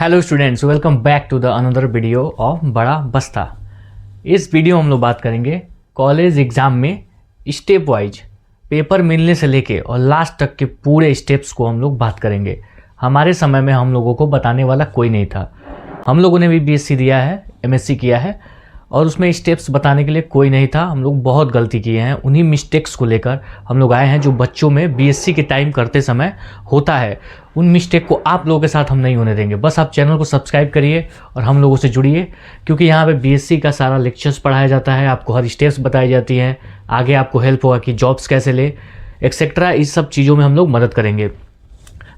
Hello students, welcome back to the another video of Bada Basta. इस video में हम लोग बात करेंगे कॉलेज एग्ज़ाम में स्टेप वाइज पेपर मिलने से लेके और लास्ट तक के पूरे स्टेप्स को हम लोग बात करेंगे। हमारे समय में हम लोगों को बताने वाला कोई नहीं था। हम लोगों ने भी बीएससी दिया है, एमएससी किया है और उसमें स्टेप्स बताने के लिए कोई नहीं था। हम लोग बहुत गलती किए हैं, उन्हीं मिस्टेक्स को लेकर हम लोग आए हैं जो बच्चों में बीएससी के टाइम करते समय होता है। उन मिस्टेक को आप लोगों के साथ हम नहीं होने देंगे। बस आप चैनल को सब्सक्राइब करिए और हम लोगों से जुड़िए, क्योंकि यहाँ पे बीएससी का सारा लेक्चर्स पढ़ाया जाता है, आपको हर स्टेप्स बताई जाती हैं, आगे आपको हेल्प होगा कि जॉब्स कैसे ले एक्सेट्रा। इस सब चीज़ों में हम लोग मदद करेंगे।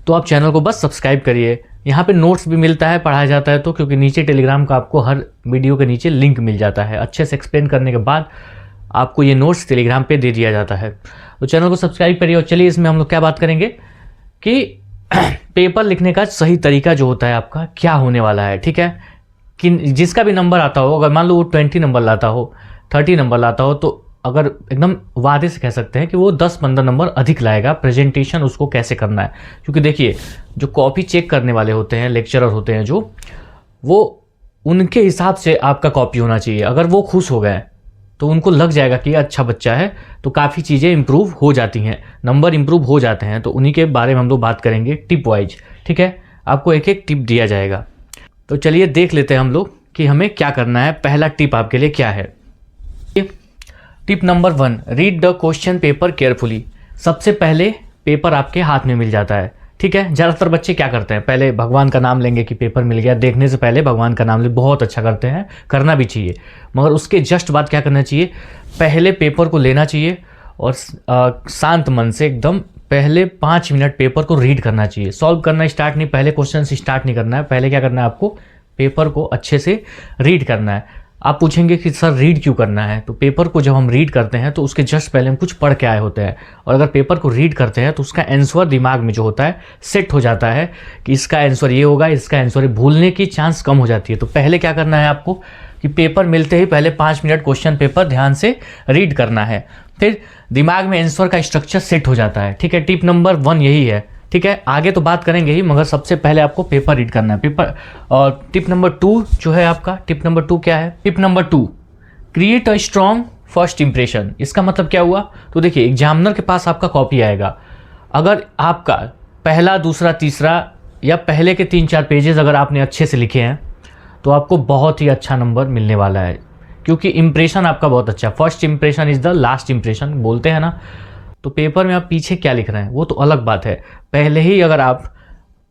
तो आप चैनल को बस सब्सक्राइब करिए। यहाँ पे नोट्स भी मिलता है, पढ़ाया जाता है, तो क्योंकि नीचे टेलीग्राम का आपको हर वीडियो के नीचे लिंक मिल जाता है। अच्छे से एक्सप्लेन करने के बाद आपको ये नोट्स टेलीग्राम पे दे दिया जाता है। तो चैनल को सब्सक्राइब करिए। और चलिए इसमें हम लोग क्या बात करेंगे कि पेपर लिखने का सही तरीका जो होता है आपका क्या होने वाला है। ठीक है, कि जिसका भी नंबर आता हो, अगर मान लो वो 20 नंबर लाता हो, 30 नंबर लाता हो, तो अगर एकदम वादे से कह सकते हैं कि वो 10-15 नंबर अधिक लाएगा। प्रेजेंटेशन उसको कैसे करना है, क्योंकि देखिए जो कॉपी चेक करने वाले होते हैं, लेक्चरर होते हैं जो, वो उनके हिसाब से आपका कॉपी होना चाहिए। अगर वो खुश हो गए तो उनको लग जाएगा कि अच्छा बच्चा है, तो काफ़ी चीज़ें इंप्रूव हो जाती हैं, नंबर इंप्रूव हो जाते हैं। तो उन्हीं के बारे में हम लोग बात करेंगे टिप वाइज। ठीक है, आपको एक एक टिप दिया जाएगा। तो चलिए देख लेते हैं हम लोग कि हमें क्या करना है। पहला टिप आपके लिए क्या है। Tip number 1, read the question paper carefully. सबसे पहले पेपर आपके हाथ में मिल जाता है। ठीक है, ज़्यादातर बच्चे क्या करते हैं, पहले भगवान का नाम लेंगे कि पेपर मिल गया, देखने से पहले भगवान का नाम ले। बहुत अच्छा करते हैं, करना भी चाहिए, मगर उसके जस्ट बाद क्या करना चाहिए, पहले पेपर को लेना चाहिए और शांत मन से एकदम पहले 5 मिनट पेपर को रीड करना चाहिए। सॉल्व करना स्टार्ट नहीं, पहले क्वेश्चन से स्टार्ट नहीं करना है। पहले क्या करना है, आपको पेपर को अच्छे से रीड करना है। आप पूछेंगे कि सर रीड क्यों करना है, तो पेपर को जब हम रीड करते हैं तो उसके जस्ट पहले हम कुछ पढ़ के आए होते हैं, और अगर पेपर को रीड करते हैं तो उसका आंसर दिमाग में जो होता है सेट हो जाता है कि इसका आंसर ये होगा, इसका आंसर, भूलने की चांस कम हो जाती है। तो पहले क्या करना है आपको कि पेपर मिलते ही पहले 5 मिनट क्वेश्चन पेपर ध्यान से रीड करना है, फिर दिमाग में आंसर का स्ट्रक्चर सेट हो जाता है। ठीक है, टिप नंबर 1 यही है। ठीक है, आगे तो बात करेंगे ही, मगर सबसे पहले आपको पेपर रीड करना है। पेपर और टिप नंबर 2 जो है आपका, टिप नंबर 2 क्या है, tip number 2, create a strong first impression. इसका मतलब क्या हुआ, तो देखिए एग्जामिनर के पास आपका कॉपी आएगा, अगर आपका पहला, दूसरा, तीसरा या पहले के 3-4 पेजेस अगर आपने अच्छे से लिखे हैं तो आपको बहुत ही अच्छा नंबर मिलने वाला है, क्योंकि इंप्रेशन आपका बहुत अच्छा। First impression is the last impression बोलते हैं ना। तो पेपर में आप पीछे क्या लिख रहे हैं वो तो अलग बात है। पहले ही अगर आप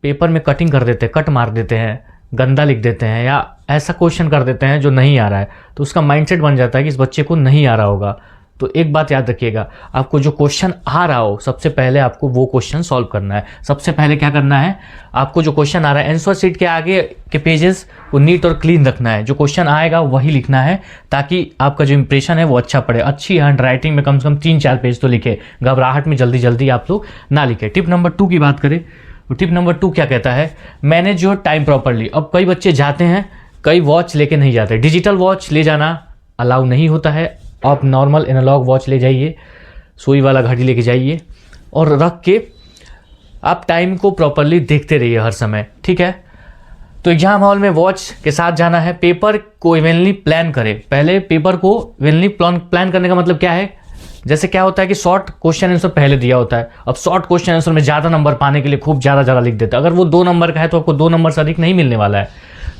पेपर में कटिंग कर देते हैं, कट मार देते हैं, गंदा लिख देते हैं या ऐसा क्वेश्चन कर देते हैं जो नहीं आ रहा है, तो उसका माइंडसेट बन जाता है कि इस बच्चे को नहीं आ रहा होगा। तो एक बात याद रखिएगा, आपको जो क्वेश्चन आ रहा हो सबसे पहले आपको वो क्वेश्चन सॉल्व करना है। सबसे पहले क्या करना है, आपको जो क्वेश्चन आ रहा है आंसर शीट के आगे के पेजेस को नीट और क्लीन रखना है। जो क्वेश्चन आएगा वही लिखना है, ताकि आपका जो इंप्रेशन है वो अच्छा पड़े। अच्छी हैंड राइटिंग में कम से कम 3-4 पेज तो लिखे, घबराहट में जल्दी जल्दी आप लोग ना लिखे। टिप नंबर 2 की बात करें तो टिप नंबर 2 क्या कहता है, मैनेज योर टाइम प्रॉपरली। अब कई बच्चे जाते हैं, कई वॉच लेके नहीं जाते। डिजिटल वॉच ले जाना अलाउ नहीं होता है, आप नॉर्मल एनालॉग वॉच ले जाइए, सुई वाला घड़ी लेके जाइए और रख के आप टाइम को प्रॉपरली देखते रहिए हर समय। ठीक है, तो एग्जाम हॉल में वॉच के साथ जाना है। पेपर को इवेंटली प्लान करें। पहले पेपर को इवेंटली प्लान करने का मतलब क्या है, जैसे क्या होता है कि शॉर्ट क्वेश्चन आंसर पहले दिया होता है, अब शॉर्ट क्वेश्चन आंसर में ज़्यादा नंबर पाने के लिए खूब ज़्यादा लिख देता है। अगर वो 2 नंबर का है तो आपको 2 नंबर से अधिक नहीं मिलने वाला है।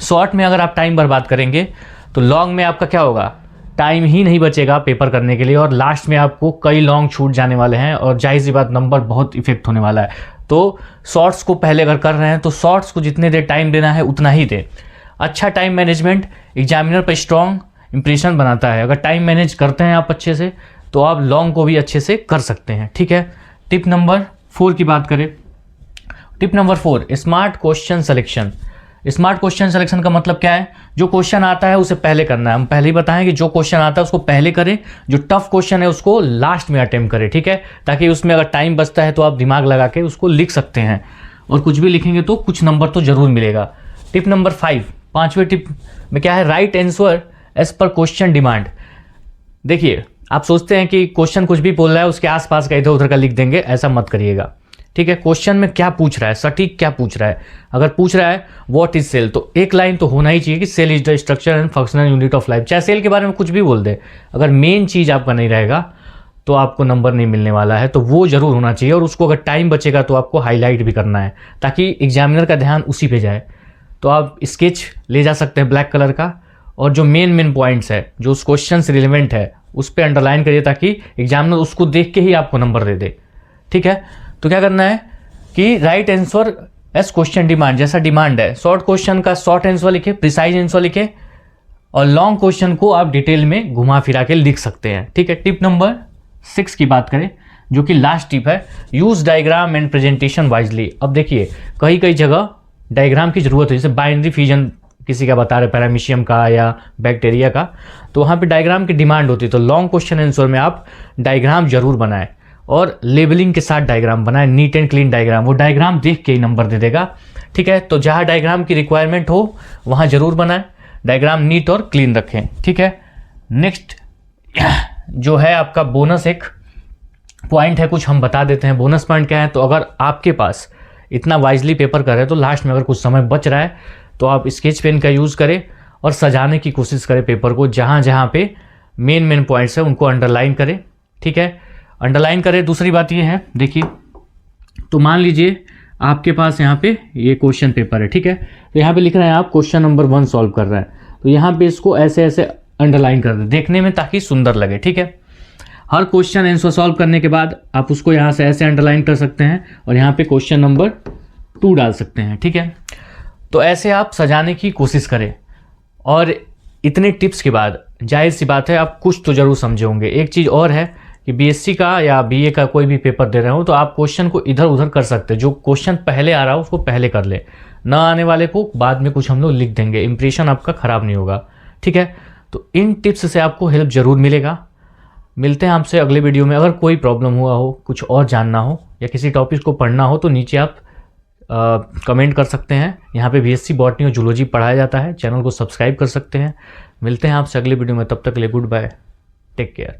शॉर्ट में अगर आप टाइम बर्बाद करेंगे तो लॉन्ग में आपका क्या होगा, टाइम ही नहीं बचेगा पेपर करने के लिए, और लास्ट में आपको कई लॉन्ग छूट जाने वाले हैं और जाहिर सी बात नंबर बहुत इफेक्ट होने वाला है। तो शॉर्ट्स को पहले अगर कर रहे हैं तो शॉर्ट्स को जितने देर टाइम देना है उतना ही दें। अच्छा टाइम मैनेजमेंट एग्जामिनर पर स्ट्रॉन्ग इंप्रेशन बनाता है। अगर टाइम मैनेज करते हैं आप अच्छे से तो आप लॉन्ग को भी अच्छे से कर सकते हैं। ठीक है, टिप नंबर 4 की बात करें। Tip number 4, smart question selection. Smart question selection का मतलब क्या है, जो क्वेश्चन आता है उसे पहले करना है। हम पहले ही बताएं कि जो क्वेश्चन आता है उसको पहले करें, जो टफ क्वेश्चन है उसको लास्ट में अटेम्प्ट करें। ठीक है, ताकि उसमें अगर टाइम बचता है तो आप दिमाग लगा के उसको लिख सकते हैं, और कुछ भी लिखेंगे तो कुछ नंबर तो जरूर मिलेगा। टिप नंबर 5, 5वें टिप में क्या है, right answer as per question demand. देखिए आप सोचते हैं कि क्वेश्चन कुछ भी बोल रहा है उसके आसपास का इधर उधर का लिख देंगे, ऐसा मत करिएगा। ठीक है, क्वेश्चन में क्या पूछ रहा है, सटीक क्या पूछ रहा है। अगर पूछ रहा है व्हाट इज सेल, तो एक लाइन तो होना ही चाहिए कि cell is the structure and functional unit of life. चाहे सेल के बारे में कुछ भी बोल दे, अगर मेन चीज़ आपका नहीं रहेगा तो आपको नंबर नहीं मिलने वाला है। तो वो जरूर होना चाहिए, और उसको अगर टाइम बचेगा तो आपको हाईलाइट भी करना है ताकि एग्जामिनर का ध्यान उसी पे जाए। तो आप स्केच ले जा सकते हैं ब्लैक कलर का, और जो मेन पॉइंट्स है, जो उस क्वेश्चन से रिलेवेंट है, उस पर अंडरलाइन करिए ताकि एग्जामिनर उसको देख के ही आपको नंबर दे दे। ठीक है, तो क्या करना है कि right answer as question demand, जैसा डिमांड है। शॉर्ट क्वेश्चन का शॉर्ट आंसर लिखे, प्रिसाइज आंसर लिखे, और लॉन्ग क्वेश्चन को आप डिटेल में घुमा फिरा के लिख सकते हैं। ठीक है, टिप नंबर 6 की बात करें, जो कि लास्ट टिप है, use diagram and presentation wisely. अब देखिए कई जगह डायग्राम की जरूरत है, जैसे बाइनरी फिजन किसी का बता रहे, पैरामीशियम का या बैक्टीरिया का, तो वहाँ पे डायग्राम की डिमांड होती है। तो लॉन्ग क्वेश्चन आंसर में आप डायग्राम जरूर बनाएं, और लेबलिंग के साथ डायग्राम बनाएं, नीट एंड क्लीन डायग्राम। वो डायग्राम देख के ही नंबर दे देगा। ठीक है, तो जहाँ डायग्राम की रिक्वायरमेंट हो वहाँ जरूर बनाएं, डायग्राम नीट और क्लीन रखें। ठीक है, नेक्स्ट जो है आपका बोनस एक पॉइंट है, कुछ हम बता देते हैं। बोनस पॉइंट क्या है, तो अगर आपके पास इतना वाइजली पेपर कर रहे हैं तो लास्ट में अगर कुछ समय बच रहा है तो आप स्केच पेन का यूज़ करें और सजाने की कोशिश करें पेपर को। जहाँ जहाँ पे मेन पॉइंट्स है उनको अंडरलाइन करें। ठीक है, अंडरलाइन करें। दूसरी बात ये है, देखिए, तो मान लीजिए आपके पास यहाँ पे ये क्वेश्चन पेपर है। ठीक है, तो यहाँ पे लिख रहे हैं आप क्वेश्चन नंबर 1 सॉल्व कर रहे हैं, तो यहाँ पे इसको ऐसे ऐसे अंडरलाइन कर दें देखने में, ताकि सुंदर लगे। ठीक है, हर क्वेश्चन आंसर सॉल्व करने के बाद आप उसको यहाँ से ऐसे अंडरलाइन कर सकते हैं, और यहाँ पे क्वेश्चन नंबर 2 डाल सकते हैं। ठीक है, तो ऐसे आप सजाने की कोशिश करें। और इतने टिप्स के बाद जाहिर सी बात है आप कुछ तो जरूर समझे होंगे। एक चीज़ और है कि बीएससी का या बीए का कोई भी पेपर दे रहे हो तो आप क्वेश्चन को इधर उधर कर सकते हैं। जो क्वेश्चन पहले आ रहा हो उसको पहले कर ले, ना आने वाले को बाद में कुछ हम लोग लिख देंगे, इंप्रेशन आपका ख़राब नहीं होगा। ठीक है, तो इन टिप्स से आपको हेल्प ज़रूर मिलेगा। मिलते हैं आपसे अगले वीडियो में। अगर कोई प्रॉब्लम हुआ हो, कुछ और जानना हो या किसी टॉपिक को पढ़ना हो तो नीचे आप कमेंट कर सकते हैं। यहाँ पे बीएससी बॉटनी और जूलॉजी पढ़ाया जाता है। चैनल को सब्सक्राइब कर सकते हैं। मिलते हैं आपसे अगले वीडियो में, तब तक के लिए गुड बाय, टेक केयर।